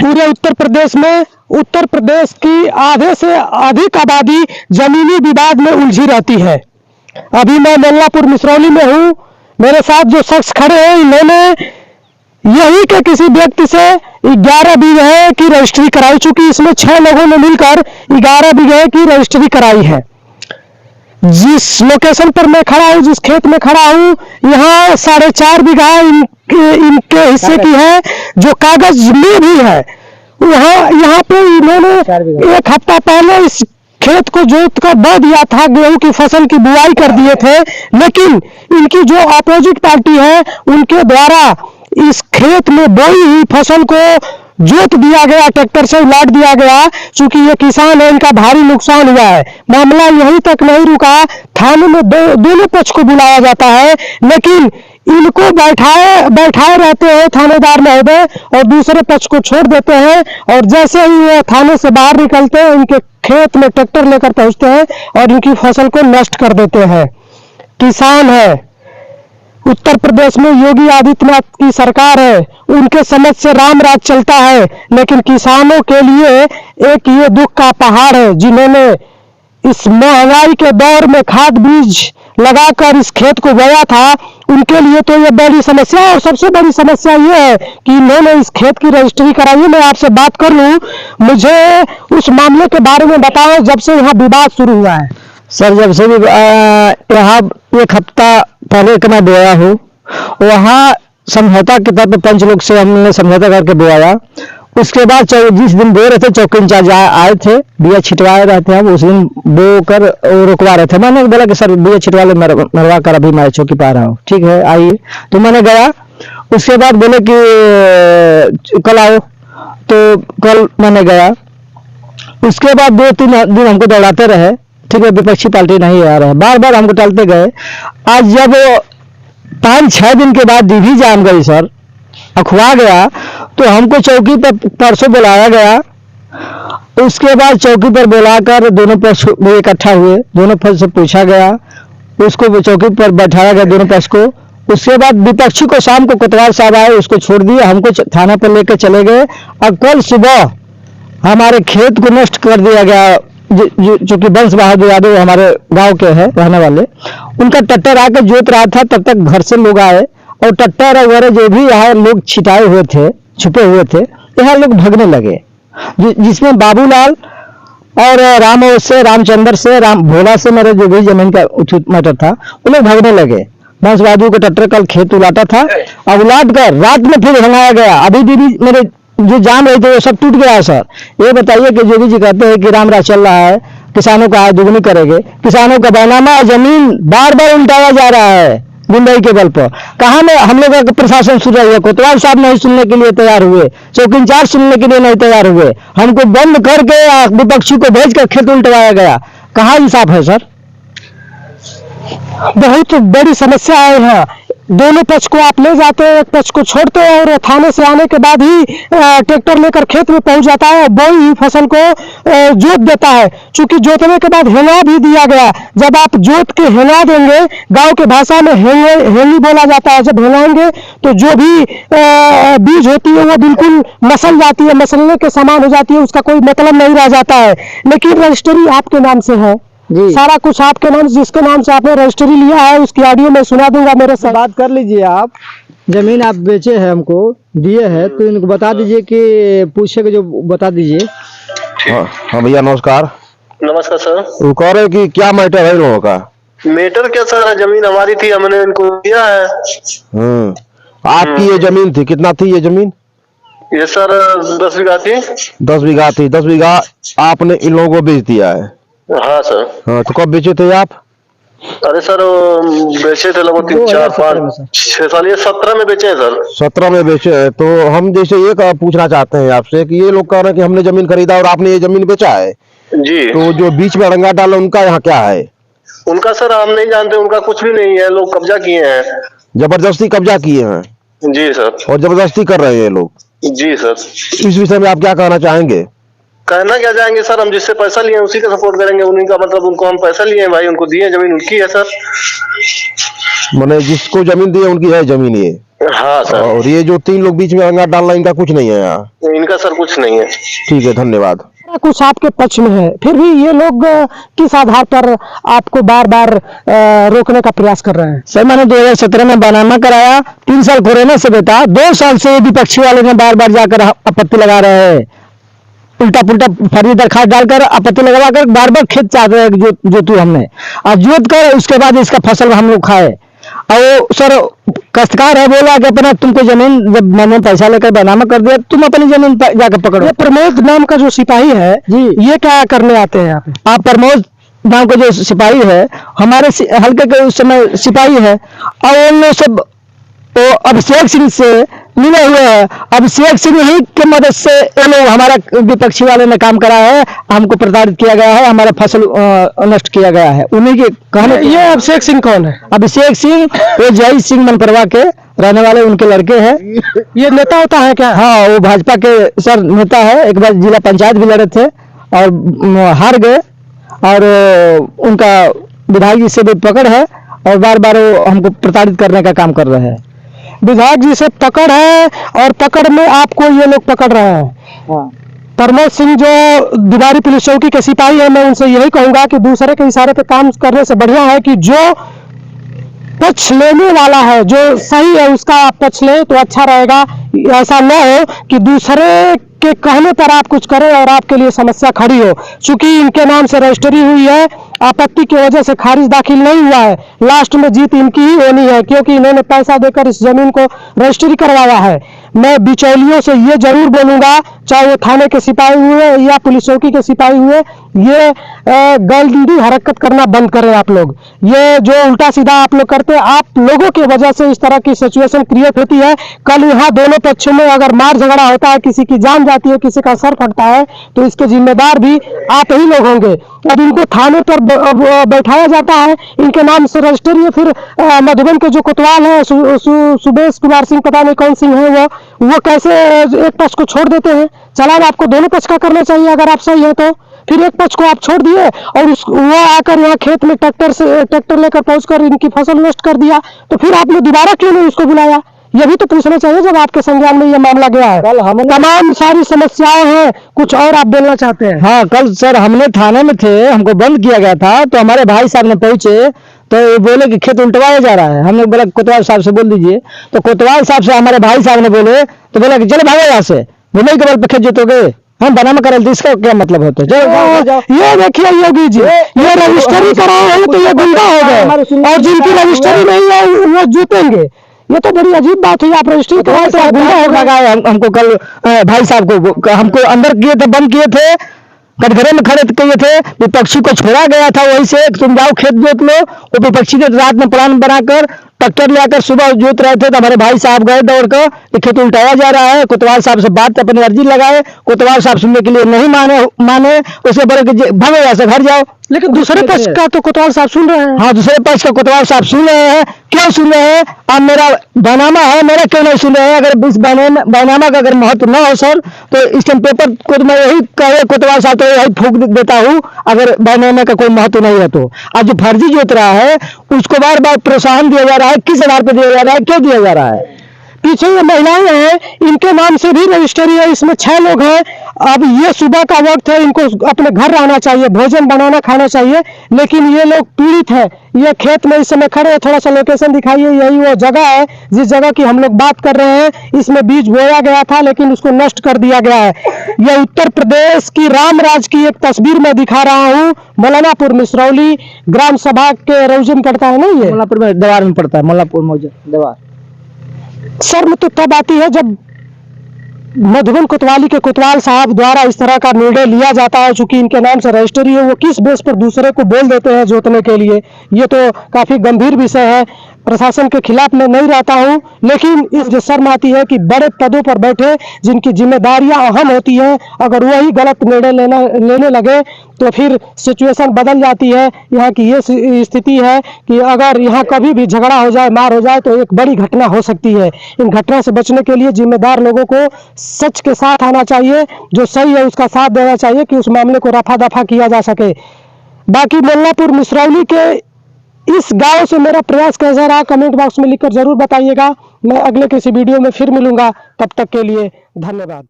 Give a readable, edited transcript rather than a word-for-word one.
पूरे उत्तर प्रदेश की आधे से अधिक आबादी जमीनी विवाद में उलझी रहती है। अभी मैं मोल्लापुर मिसरौली में हूँ। मेरे साथ जो शख्स खड़े हैं, इन्होंने यही के किसी व्यक्ति से 11 बीघे की रजिस्ट्री कराई, चूंकि इसमें 6 लोगों ने मिलकर 11 बीघे की रजिस्ट्री कराई है। जिस लोकेशन पर मैं खड़ा हूँ, जिस खेत में खड़ा हूँ, यहाँ 4.5 बीघा इनके हिस्से की है, जो कागज में भी है। यहाँ पे इन्होंने 1 हफ्ता पहले इस खेत को जोत कर बो दिया था, गेहूं की फसल की बुआई कर दिए थे, लेकिन इनकी जो अपोजिट पार्टी है, उनके द्वारा इस खेत में बोई हुई फसल को जोत दिया गया, ट्रैक्टर से उलाट दिया गया। चूंकि ये किसान है, इनका भारी नुकसान हुआ है। मामला यहीं तक नहीं रुका, थाने में दोनों पक्ष को बुलाया जाता है, लेकिन इनको बैठाए रहते हैं थानेदार महोदय, और दूसरे पक्ष को छोड़ देते हैं। और जैसे ही ये थाने से बाहर निकलते हैं, इनके खेत में ट्रैक्टर लेकर पहुंचते हैं और इनकी फसल को नष्ट कर देते हैं। किसान है, उत्तर प्रदेश में योगी आदित्यनाथ की सरकार है, उनके समझ से राम राज चलता है, लेकिन किसानों के लिए एक ये दुख का पहाड़ है। जिन्होंने इस महंगाई के दौर में खाद बीज लगाकर इस खेत को बोया था, उनके लिए तो ये बड़ी समस्या है। और सबसे बड़ी समस्या ये है कि इन्होंने इस खेत की रजिस्ट्री कराई है। मैं आपसे बात कर लूं, मुझे उस मामले के बारे में बताएं जब से यहाँ विवाद शुरू हुआ है। सर, जब से भी यहाँ 1 हफ्ता पहले का मैं बोया हूँ, वहाँ समझौता के तौर पर पंच लोग से हमने समझौता करके बोया। उसके बाद जिस दिन बो रहे थे, चौकी इंचार्ज आए थे, बिया छिटवाए रहे थे, हम उस दिन बो कर रुकवा रहे थे। मैंने बोला कि सर बिया छिटवा ले, मरवा कर अभी मैं चौकी पा रहा हूँ। ठीक है, आइए। तो मैंने गया। उसके बाद बोले कि कल आओ, तो कल मैंने गया। उसके बाद 2-3 दिन हमको दौड़ाते रहे। ठीक है, विपक्षी पार्टी नहीं आ रहे, बार बार हमको टालते गए। आज जब 5-6 दिन के बाद डिभी जाम गई सर, अखवा गया, तो हमको चौकी पर परसों बुलाया गया। उसके बाद चौकी पर बुलाकर दोनों पक्ष इकट्ठा हुए, दोनों पक्ष से पूछा गया, उसको चौकी पर बैठाया गया दोनों पक्ष को। उसके बाद विपक्षी को शाम को कोतवाल साहब आए, उसको छोड़ दिया, हमको थाना पर लेकर चले गए। और कल सुबह हमारे खेत को नष्ट कर दिया गया। जो कि वंश बहादुर यादव हमारे गांव के हैं, रहने वाले, उनका ट्रैक्टर आकर जोत रहा था, तब तक घर से लोग आए और ट्रैक्टर वगैरह जो भी यहाँ लोग छिटाए हुए थे, छुपे हुए थे, यहाँ लोग भागने लगे। जिसमें बाबूलाल और रामचंद्र से, भोला से मेरे जो भी जमीन का उचित मैटर था, वो लोग भागने लगे। वंश बहादुर का ट्रैक्टर कल खेत उलाटा था, और उलाट कर रात में फिर भगाया गया। अभी भी मेरे जो जान रहे थे वो सब टूट गया। सर, ये बताइए कि योगी जी कहते हैं कि राम राज चल रहा है, किसानों का आय दुगनी करेंगे, किसानों का बैनामा जमीन बार बार उल्टाया जा रहा है गुंडाई के बल पर। कहाँ में हम लोग का प्रशासन सुन रही है? कोतवाल साहब नहीं सुनने के लिए तैयार हुए, चौकी इंचार्ज सुनने के लिए नहीं तैयार हुए, हमको बंद करके विपक्षी को भेज कर खेत उल्टवाया गया। कहाँ इंसाफ है सर? बहुत बड़ी समस्या है यहाँ। दोनों पक्ष को आप ले जाते हैं, एक पक्ष को छोड़ते हैं, और थाने से आने के बाद ही ट्रैक्टर लेकर खेत में पहुंच जाता है और बोई हुई फसल को जोत देता है। चूंकि जोतने के बाद हेंगा भी दिया गया। जब आप जोत के हेंगा देंगे, गांव के भाषा में हेंगी बोला जाता है, जब हेंगाएंगे तो जो भी बीज होती है वो बिल्कुल मसल जाती है, मसलने के समान हो जाती है, उसका कोई मतलब नहीं रह जाता है। लेकिन रजिस्ट्री आपके नाम से है, सारा कुछ आपके नाम, जिसके नाम से आपने रजिस्ट्री लिया है, उसकी ऑडियो मैं सुना दूंगा। मेरे से बात कर लीजिए। आप जमीन आप बेचे हैं, हमको दिए हैं, तो इनको बता दीजिए कि पूछे के जो बता दीजिए। हाँ भैया, नमस्कार। नमस्कार सर। वो कह रहे कि क्या मैटर है लोगों का? मैटर क्या सर, जमीन हमारी थी, हमने इनको दिया है। आपकी ये जमीन थी? कितना थी ये जमीन? ये सर 10 बीघा थी। 10 बीघा थी। 10 बीघा आपने इन लोगों को बेच दिया है? हाँ सर। हाँ, तो कब बेचे थे आप? अरे सर बेचे थे लगभग 3, 4, 5, 6 साल। ये 17 में बेचे हैं सर। 17 में बेचे हैं। तो हम जैसे ये पूछना चाहते हैं आपसे कि ये लोग कह रहे हैं कि हमने जमीन खरीदा और आपने ये जमीन बेचा है जी, तो जो बीच में रंगा डाला उनका यहाँ क्या है? उनका सर हम नहीं जानते, उनका कुछ भी नहीं है, लोग कब्जा किए हैं। जबरदस्ती कब्जा किए हैं? जी सर। और जबरदस्ती कर रहे हैं लोग? जी सर। इस विषय में आप क्या कहना चाहेंगे? कहना क्या चाहेंगे सर, हम जिससे पैसा लिए उसी का सपोर्ट करेंगे। उन्हीं का मतलब, उनको हम पैसा लिए भाई, उनको दिए, जमीन उनकी है सर। मैंने जिसको जमीन दी है उनकी है जमीन ये, हाँ सर। और ये जो 3 लोग बीच में अंगार डाल रहे हैं इनका कुछ नहीं है यहाँ। इनका सर कुछ नहीं है। ठीक है, धन्यवाद। कुछ आपके पक्ष में है, फिर भी ये लोग किस आधार पर आपको बार बार रोकने का प्रयास कर रहे हैं? सर मैंने 2017 में बनामा कराया, 3 साल कोरोना से बेटा, 2 साल से विपक्षी वाले ने बार बार जाकर आपत्ति लगा रहे हैं, उल्टा पुल्टा फर्जी दरखास्त डालकर आपत्ति लगा कर बार बार खेत चाहते हैं जोतू हमने, और जोत कर उसके बाद इसका फसल हम लोग खाए। और सर काश्तकार है, बोला कि अपना तुमको जमीन, जब मैंने पैसा लेकर बनामा कर दिया तुम अपनी जमीन जाकर पकड़ो। ये प्रमोद नाम का जो सिपाही है जी, ये क्या करने आते हैं यहाँ पे? आप प्रमोद नाम का जो सिपाही है हमारे हल्के के उस समय सिपाही है, और उन लोग सब तो अभिषेक सिंह से मिले हुए हैं। अभिषेक सिंह ही की मदद से ये लोग, हमारा विपक्षी वाले ने काम करा है, हमको प्रताड़ित किया गया है, हमारा फसल नष्ट किया गया है। उन्हीं के कहने। ये अभिषेक सिंह कौन है? अभिषेक सिंह वो जय सिंह मनपरवा के रहने वाले उनके लड़के हैं। ये नेता होता है क्या? हाँ, वो भाजपा के सर नेता है, एक बार जिला पंचायत भी लड़े थे और हार गए, और उनका विधायक जी से भी पकड़ है, और बार बार हमको प्रताड़ित करने का काम कर रहे हैं। विधायक जी से पकड़ है, और पकड़ में आपको ये लोग पकड़ रहे हैं। हाँ। प्रमोद सिंह जो दुबारी पुलिस चौकी के सिपाही है, मैं उनसे यही कहूंगा कि दूसरे के इशारे पे काम करने से बढ़िया है कि जो पक्ष लेने वाला है, जो सही है, उसका आप पक्ष ले तो अच्छा रहेगा। ऐसा न हो कि दूसरे के कहने पर आप कुछ करें और आपके लिए समस्या खड़ी हो। चूंकि इनके नाम से रजिस्ट्री हुई है, आपत्ति की वजह से खारिज दाखिल नहीं हुआ है, लास्ट में जीत इनकी ही होनी है, क्योंकि इन्होंने पैसा देकर इस जमीन को रजिस्ट्री करवाया है। मैं बिचौलियों से ये जरूर बोलूंगा, चाहे वो थाने के सिपाही हुए या पुलिस चौकी के सिपाही हुए, ये गंदी हरकत करना बंद करें आप लोग। ये जो उल्टा सीधा आप लोग करते हैं, आप लोगों की वजह से इस तरह की सिचुएशन क्रिएट होती है। कल यहाँ दोनों पक्षों में अगर मार झगड़ा होता है, किसी की जान जाती है, किसी का सर फटता है, तो इसके जिम्मेदार भी आप ही लोग होंगे। अब इनको थाने पर बैठाया जाता है, इनके नाम से रजिस्ट्री है। फिर मधुबन के जो कोतवाल है, सुबेश कुमार सिंह, पता नहीं कौन सिंह है, वो कैसे एक पक्ष को छोड़ देते हैं? चालान आपको दोनों पक्ष का करना चाहिए अगर आप सही है तो। फिर एक पक्ष को आप छोड़ दिए और वो आकर यहाँ खेत में ट्रैक्टर लेकर पहुंचकर इनकी फसल नष्ट कर दिया, तो फिर आपने दोबारा क्यों नहीं उसको बुलाया? ये भी तो पूछना चाहिए जब आपके संज्ञान में ये मामला गया है। कल हमने तमाम सारी समस्याएं हैं, कुछ और आप बोलना चाहते हैं? हाँ, कल सर हमने थाने में थे, हमको बंद किया गया था, तो हमारे भाई साहब ने पहुंचे तो ये बोले कि खेत उल्टवाया जा रहा है। हमने बोला कोतवाल साहब से बोल दीजिए, तो कोतवाल साहब से हमारे भाई साहब ने बोले, तो बोला कि चलो भागो यहाँ से, बोले के बल पे खेत जोतोगे, हम बनामा कर रहे, इसका क्या मतलब होता है? जाओ। ये देखिए योगी जी, ये रजिस्ट्री कराए हैं तो ये गुंडा हो गए, और जिनकी रजिस्ट्री नहीं है वो जीतेंगे। ये तो बड़ी अजीब बात हुई। आप रजिस्ट्री कराए तो गुंडा हो गए। हमको कल भाई साहब को हमको अंदर किए थे, बंद किए थे, कटघरे में खड़े किए थे, विपक्षी को छोड़ा गया था वहीं से, तुम जाओ खेत जोत लो। वो विपक्षी ने रात में प्लान बनाकर ट्रैक्टर लेकर सुबह जोत रहे थे, तो हमारे भाई साहब गए दौड़कर, ये खेत उल्टाया जा रहा है। कोतवाल साहब से बात अपनी अर्जी लगाए, कोतवाल साहब सुनने के लिए नहीं माने, उसके बोले कि भागो यहाँ से, घर जाओ। लेकिन दूसरे पक्ष का तो कोतवाल साहब सुन रहे हैं। हाँ, दूसरे पक्ष का कोतवाल साहब सुन रहे हैं। क्यों सुन रहे हैं? अब मेरा बैनामा है, मेरा क्यों नहीं सुन रहे हैं? अगर इस बैनामा का अगर महत्व न हो सर, तो इस टाइम पेपर को तो मैं यही कहे कोतवाल साहब, तो यही फूंक देता हूँ, अगर बैनामा का कोई महत्व नहीं है तो। आज जो फर्जी जोत रहा है उसको बार बार प्रोत्साहन दिया जा रहा है, किस आधार पर दिया जा रहा है, क्यों दिया जा रहा है? पीछे ये महिलाएं हैं, इनके नाम से भी रजिस्ट्री है, इसमें 6 लोग हैं। अब ये सुबह का वक्त है, इनको अपने घर रहना चाहिए, भोजन बनाना खाना चाहिए, लेकिन ये लोग पीड़ित है। ये खेत में इस समय खड़े हैं, थोड़ा सा लोकेशन दिखाइए। यही वो जगह है जिस जगह की हम लोग बात कर रहे हैं। इसमें बीज बोया गया था लेकिन उसको नष्ट कर दिया गया है। यह उत्तर प्रदेश की रामराज की एक तस्वीर मैं दिखा रहा हूँ। मौलानापुर मिसरौली ग्राम सभा के रौजन पड़ता है ना, ये मोलापुर में दवार में पड़ता है, मोलापुर मौजा दवार। शर्म तो तब आती है जब मधुबन कोतवाली के कोतवाल साहब द्वारा इस तरह का निर्णय लिया जाता है। चूंकि इनके नाम से रजिस्ट्री है, वो किस बेस पर दूसरे को बोल देते हैं जोतने के लिए, ये तो काफी गंभीर विषय है। प्रशासन के खिलाफ मैं नहीं रहता हूं, लेकिन इस शर्म आती है कि बड़े पदों पर बैठे जिनकी जिम्मेदारियां अहम होती हैं, अगर वही गलत निर्णय लेने लगे तो फिर सिचुएशन बदल जाती है। यहाँ की ये स्थिति है कि अगर यहाँ कभी भी झगड़ा हो जाए, मार हो जाए, तो एक बड़ी घटना हो सकती है। इन घटना से बचने के लिए जिम्मेदार लोगों को सच के साथ आना चाहिए, जो सही है उसका साथ देना चाहिए कि उस मामले को रफा दफा किया जा सके। बाकी मोल्लापुर मिसरौली के इस गांव से मेरा प्रयास कैसा रहा कमेंट बॉक्स में लिखकर जरूर बताइएगा। मैं अगले किसी वीडियो में फिर मिलूंगा, तब तक के लिए धन्यवाद।